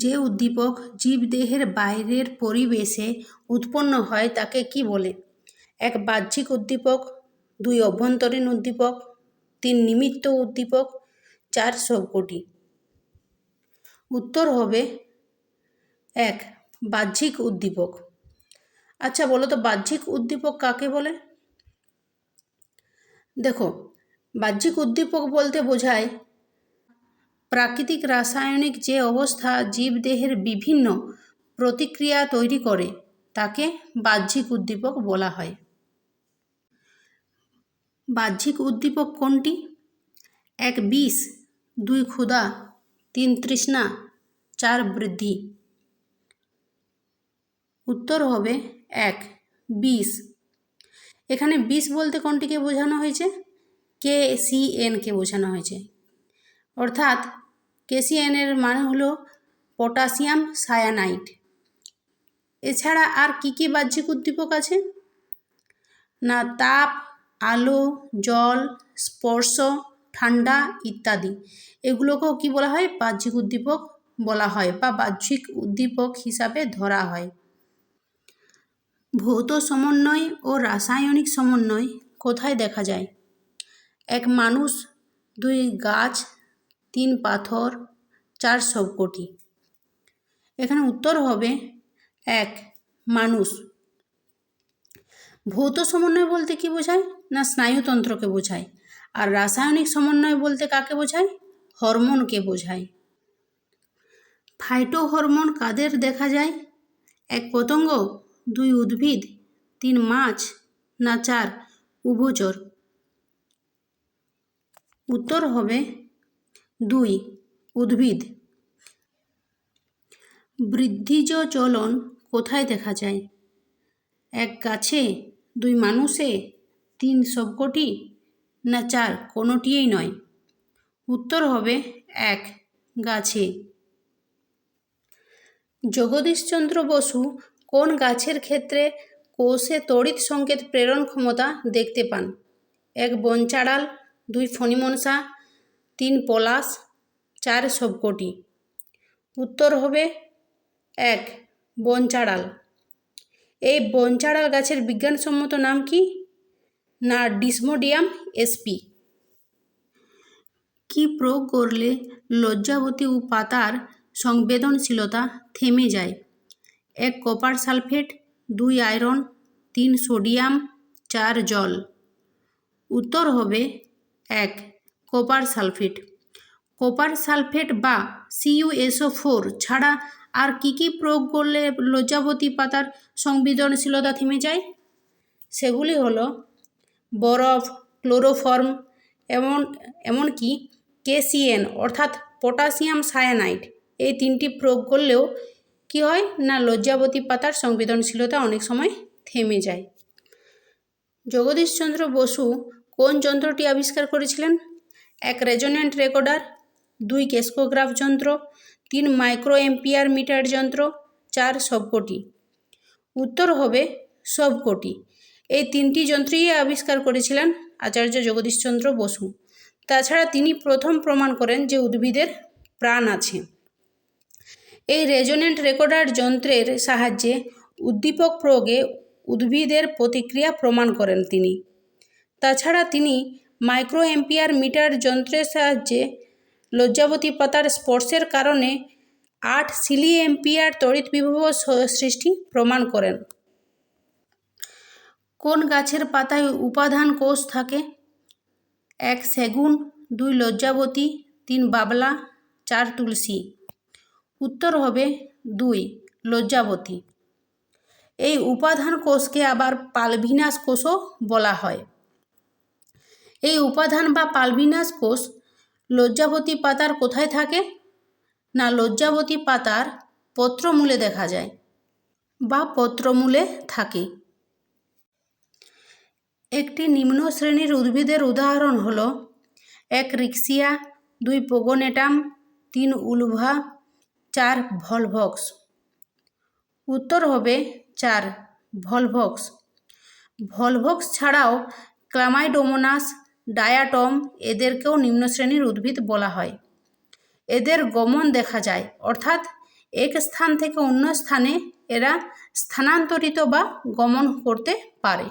যে উদ্দীপক জীবদেহের বাইরের পরিবেশে উৎপন্ন হয় তাকে কি বলে? 1 বাহ্যিক উদ্দীপক, 2 অভ্যন্তরীণ উদ্দীপক, 3 নিমিত্ত উদ্দীপক, 4 সবকটি। উত্তর হবে 1 বাহ্যিক উদ্দীপক। আচ্ছা বলো তো বাহ্যিক উদ্দীপক কাকে বলে? দেখো, বাহ্যিক উদ্দীপক বলতে বোঝায় প্রাকৃতিক রাসায়নিক যে অবস্থা জীবদেহের বিভিন্ন প্রতিক্রিয়া তৈরি করে তাকে বাহ্যিক উদ্দীপক বলা হয়। বাহ্যিক উদ্দীপক কোনটি? 1 বিষ, 2 ক্ষুধা, 3 তৃষ্ণা, 4 বৃদ্ধি। উত্তর হবে 1 বিষ। এখানে বিষ বলতে কোনটিকে বোঝানো হয়েছে? KCN-কে বোঝানো হয়েছে। অর্থাৎ KCN-এর মানে হলো পটাশিয়াম সায়ানাইড। এছাড়া আর কি কি বাহ্যিক উদ্দীপক আছে? না তাপ, আলো, জল, স্পর্শ, ঠান্ডা ইত্যাদি। এগুলোকেও কি বলা হয়? বাহ্যিক উদ্দীপক বলা হয় বা বাহ্যিক উদ্দীপক হিসাবে ধরা হয়। ভৌত সমন্বয় ও রাসায়নিক সমন্বয় কোথায় দেখা যায়? 1 মানুষ, 2 গাছ, 3 পাথর, 4 সবকটি। এখানে উত্তর হবে 1 মানুষ। ভৌত সমন্বয় বলতে কি বোঝায়? না স্নায়ুতন্ত্রকে বোঝায়। আর রাসায়নিক সমন্বয় বলতে কাকে বোঝায়? হরমোনকে বোঝায়। ফাইটোহরমোন কাদের দেখা যায়? 1 পতঙ্গ, 2 উদ্ভিদ, 3 মাছ, না 4 উভচর। উত্তর হবে 2 উদ্ভিদ। বৃদ্ধিজ চলন কোথায় দেখা যায়? 1 গাছে, 2 মানুষে, 3 সবকটি, না 4 কোনোটিই নয়। উত্তর হবে 1 গাছে। জগদীশচন্দ্র বসু কোন গাছের ক্ষেত্রে কোষে তড়িৎ সংকেত প্রেরণ ক্ষমতা দেখতে পান? 1 বনচাঁড়াল, 2 ফণিমনসা, 3 পলাশ, 4 সবকটি। উত্তর হবে 1 বনচাঁড়াল। এই বনচাঁড়াল গাছের বিজ্ঞানসম্মত নাম কি? না ডিসমোডিয়াম sp। কি প্রয়োগ করলে লজ্জাবতী ও পাতার সংবেদনশীলতা থেমে যায়? 1 কপার সালফেট, 2 আয়রন, 3 সোডিয়াম, 4 জল। উত্তর হবে 1 কপার সালফেট। কপার সালফেট বা CuSO4 ছাড়া আর কি কি প্রয়োগ করলে লজ্জাবতী পাতার সংবেদনশীলতা থেমে যায়? সেগুলি হলো বরফ, ক্লোরোফর্ম, এমনকি KCN অর্থাৎ পটাশিয়াম সায়ানাইড। এই 3টি প্রয়োগ করলেও কি হয়? না লজ্জাবতী পাতার সংবেদনশীলতা অনেক সময় থেমে যায়। জগদীশচন্দ্র বসু কোন যন্ত্রটি আবিষ্কার করেছিলেন? 1 রেজোন্যান্ট রেকর্ডার, 2 ক্রেস্কোগ্রাফ যন্ত্র, 3 মাইক্রো অ্যাম্পিয়ার মিটার যন্ত্র, 4 সবকটি। উত্তর হবে সবকটি। এই 3টি যন্ত্রই আবিষ্কার করেছিলেন আচার্য জগদীশচন্দ্র বসু। তাছাড়া তিনি প্রথম প্রমাণ করেন যে উদ্ভিদের প্রাণ আছে। এই রেজোন্যান্ট রেকর্ডার যন্ত্রের সাহায্যে উদ্দীপক প্রয়োগে উদ্ভিদের প্রতিক্রিয়া প্রমাণ করেন তিনি। তাছাড়া তিনি মাইক্রো অ্যাম্পিয়ার মিটার যন্ত্রের সাহায্যে লজ্জাবতী পাতার স্পর্শের কারণে 8 সিলি অ্যাম্পিয়ার তড়িৎ বিভব সৃষ্টি প্রমাণ করেন। কোন গাছের পাতায় উপাদান কোষ থাকে? 1 সেগুন, 2 লজ্জাবতী, 3 বাবলা, 4 তুলসী। উত্তর হবে 2 লজ্জাবতী। এই উপাদান কোষকে আবার পালভিনাস কোষও বলা হয়। এই উপাদান বা পালভিনাস কোষ লজ্জাবতী পাতার কোথায় থাকে? না লজ্জাবতী পাতার পত্রমূলে দেখা যায় বা পত্রমূলে থাকে। একটি নিম্ন শ্রেণীর উদ্ভিদের উদাহরণ হলো 1 রিক্সিয়া, 2 পোগোনেটাম, 3 উলভা, 4 ভলভক্স। উত্তর হবে 4 ভলভক্স। ভলভক্স ছাড়াও ক্লামাইডোমোনাস, ডায়াটম এদেরকেও নিম্ন শ্রেণীর উদ্ভিদ বলা হয়। এদের গমন দেখা যায়, অর্থাৎ এক স্থান থেকে অন্য স্থানে এরা স্থানান্তরিত বা গমন করতে পারে।